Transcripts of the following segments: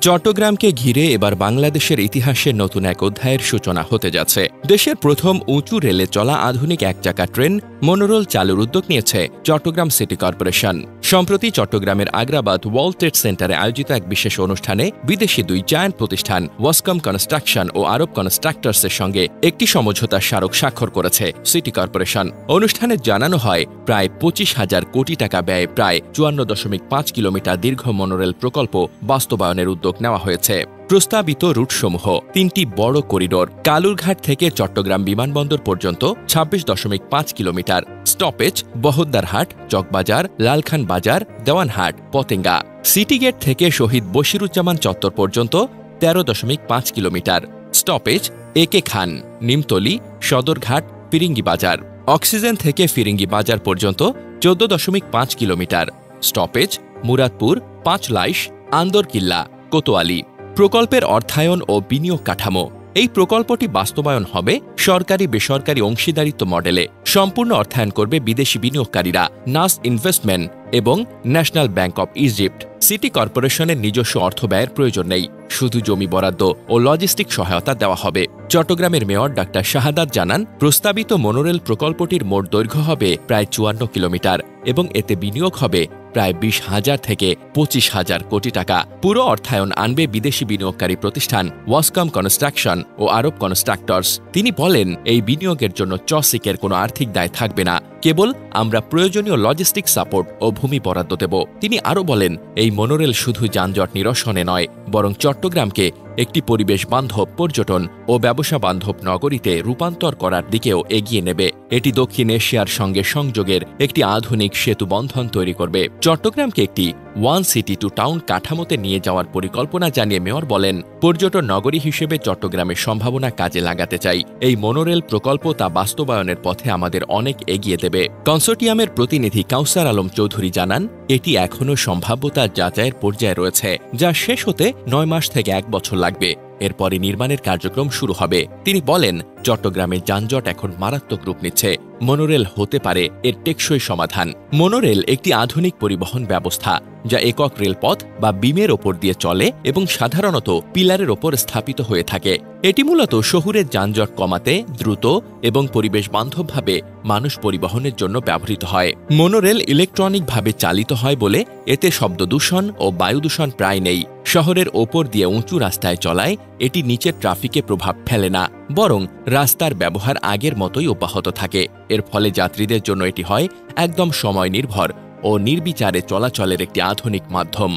চট্টগ্রামকে ঘিরে এবার বাংলাদেশের ইতিহাসের নতুন এক অধ্যায়ের সূচনা হতে যাচ্ছে। দেশের প্রথম উঁচু রেলে চলা আধুনিক একচাকা ট্রেন মনোরেল চালুর উদ্যোগ নিয়েছে চট্টগ্রাম সিটি কর্পোরেশন। সম্প্রতি চট্টগ্রামের আগ্রাবাদ ওয়ার্ল্ড ট্রেড সেন্টারে আয়োজিত এক বিশেষ অনুষ্ঠানে বিদেশি দুই জায়ান্ট প্রতিষ্ঠান ওয়াসকম কনস্ট্রাকশন ও আরব কনস্ট্রাক্টরসের সঙ্গে একটি সমঝোতার স্মারক স্বাক্ষর করেছে সিটি কর্পোরেশন। অনুষ্ঠানে জানানো হয় প্রায় 25,000 কোটি টাকা ব্যয়ে প্রায় 54.5 কিলোমিটার দীর্ঘ মনোরেল প্রকল্প বাস্তবায়নের উদ্যোগ নেওয়া হয়েছে। প্রস্তাবিত রুটসমূহ 3টি বড় করিডোর, কালুরঘাট থেকে চট্টগ্রাম বিমানবন্দর পর্যন্ত 26.5 কিলোমিটার, স্টপেজ বহদ্দারহাট, চকবাজার, লালখান বাজার, দেওয়ানহাট, পতেঙ্গা, সিটি গেট থেকে শহীদ বশিরুজ্জামান চত্বর পর্যন্ত 13.5 কিলোমিটার, স্টপেজ একে খান, নিমতলী, সদরঘাট, ফিরিঙ্গি বাজার, অক্সিজেন থেকে ফিরিঙ্গি বাজার পর্যন্ত 14.5 কিলোমিটার, স্টপেজ মুরাদপুর, পাঁচলাইশ, আন্দরকিল্লা, কোতোয়ালি। প্রকল্পের অর্থায়ন ও বিনিয়োগ কাঠামো। এই প্রকল্পটি বাস্তবায়ন হবে সরকারি বেসরকারি অংশীদারিত্ব মডেলে। সম্পূর্ণ অর্থায়ন করবে বিদেশি বিনিয়োগকারীরা, নাস ইনভেস্টমেন্ট এবং national bank of Egypt. City কর্পোরেশনের নিজস্ব অর্থ ব্যয়ের প্রয়োজন নেই, শুধু জমি বরাদ্দ ও লজিস্টিক সহায়তা দেওয়া হবে। চট্টগ্রামের মেয়র ডাক্তার শাহাদাত জানান, প্রস্তাবিত মনোরেল প্রকল্পটির মোট দৈর্ঘ্য হবে প্রায় 54 কিলোমিটার এবং এতে বিনিয়োগ হবে প্রায় 20,000 থেকে 25,000 কোটি টাকা। পুরো অর্থায়ন আনবে বিদেশি বিনিয়োগকারী প্রতিষ্ঠান ওয়াসকম কনস্ট্রাকশন ও আরব কনস্ট্রাক্টরস। তিনি বলেন, এই বিনিয়োগের জন্য চসিকের কোনো আর্থিক দায় থাকবে না, কেবল আমরা প্রয়োজনীয় লজিস্টিক সাপোর্ট ও ভূমি বরাদ্দ দেব। তিনি আরও বলেন, এই মনোরেল শুধু যানজট নিরসনে নয়, বরং চট্টগ্রামকে একটি পরিবেশ বান্ধব, পর্যটন ও ব্যবসা বান্ধব নগরীতে রূপান্তর করার দিকেও এগিয়ে নেবে। এটি দক্ষিণ এশিয়ার সঙ্গে সংযোগের একটি আধুনিক সেতু বন্ধন তৈরি করবে। চট্টগ্রামকে একটি ওয়ান সিটি টু টাউন কাঠামোতে নিয়ে যাওয়ার পরিকল্পনা জানিয়ে মেয়র বলেন, পর্যটন নগরী হিসেবে চট্টগ্রামের সম্ভাবনা কাজে লাগাতে চাই। এই মনোরেল প্রকল্প তা বাস্তবায়নের পথে আমাদের অনেক এগিয়ে দেবে। কনসোর্টিয়ামের প্রতিনিধি কাউসার আলম চৌধুরী জানান, এটি এখনও সম্ভাব্যতা যাচাইয়ের পর্যায়ে রয়েছে, যা শেষ হতে 9 মাস থেকে 1 বছর লাগবে। এরপরে নির্মাণের কার্যক্রম শুরু হবে। তিনি বলেন, চট্টগ্রামের যানজট এখন মারাত্মক রূপ নিচ্ছে। মনোরেল হতে পারে এর টেকসই সমাধান। মনোরেল একটি আধুনিক পরিবহন ব্যবস্থা, যা একক রেলপথ বা বিমের ওপর দিয়ে চলে এবং সাধারণত পিলারের ওপর স্থাপিত হয়ে থাকে। এটি মূলত শহুরের যানজট কমাতে দ্রুত এবং পরিবেশ বান্ধবভাবে মানুষ পরিবহনের জন্য ব্যবহৃত হয়। মনোরেল ইলেকট্রনিকভাবে চালিত হয় বলে এতে শব্দ দূষণ ও বায়ু দূষণ প্রায় নেই। শহরের ওপর দিয়ে উঁচু রাস্তায় চলায় এটি নিচের ট্রাফিকে প্রভাব ফেলে না, বরং রাস্তার ব্যবহার আগের মতোই অব্যাহত থাকে। এর ফলে যাত্রীদের জন্য এটি হয় একদম সময় নির্ভর ও নির্বিচারে চলাচলের একটি আধুনিক মাধ্যম।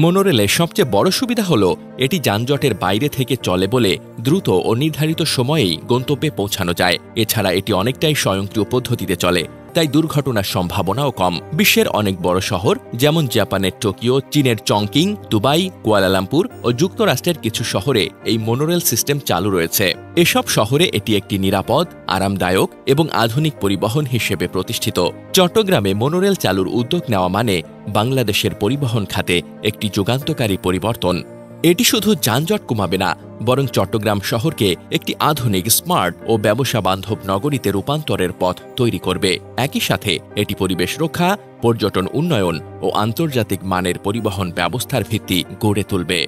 মনোরেলের সবচেয়ে বড় সুবিধা হল এটি যানজটের বাইরে থেকে চলে বলে দ্রুত ও নির্ধারিত সময়েই গন্তব্যে পৌঁছানো যায়। এছাড়া এটি অনেকটাই স্বয়ংক্রিয় পদ্ধতিতে চলে, তাই দুর্ঘটনার সম্ভাবনাও কম। বিশ্বের অনেক বড় শহর যেমন জাপানের টোকিও, চীনের চংকিং, দুবাই, কুয়ালালামপুর ও যুক্তরাষ্ট্রের কিছু শহরে এই মনোরেল সিস্টেম চালু রয়েছে। এসব শহরে এটি একটি নিরাপদ, আরামদায়ক এবং আধুনিক পরিবহন হিসেবে প্রতিষ্ঠিত। চট্টগ্রামে মনোরেল চালুর উদ্যোগ নেওয়া মানে বাংলাদেশের পরিবহন খাতে একটি যুগান্তকারী পরিবর্তন। এটি শুধু যানজট কমাবে না, বরং চট্টগ্রাম শহরকে একটি আধুনিক, স্মার্ট ও ব্যবসা বান্ধব নগরীতে রূপান্তরের পথ তৈরি করবে। একই সাথে এটি পরিবেশ রক্ষা, পর্যটন উন্নয়ন ও আন্তর্জাতিক মানের পরিবহন ব্যবস্থার ভিত্তি গড়ে তুলবে।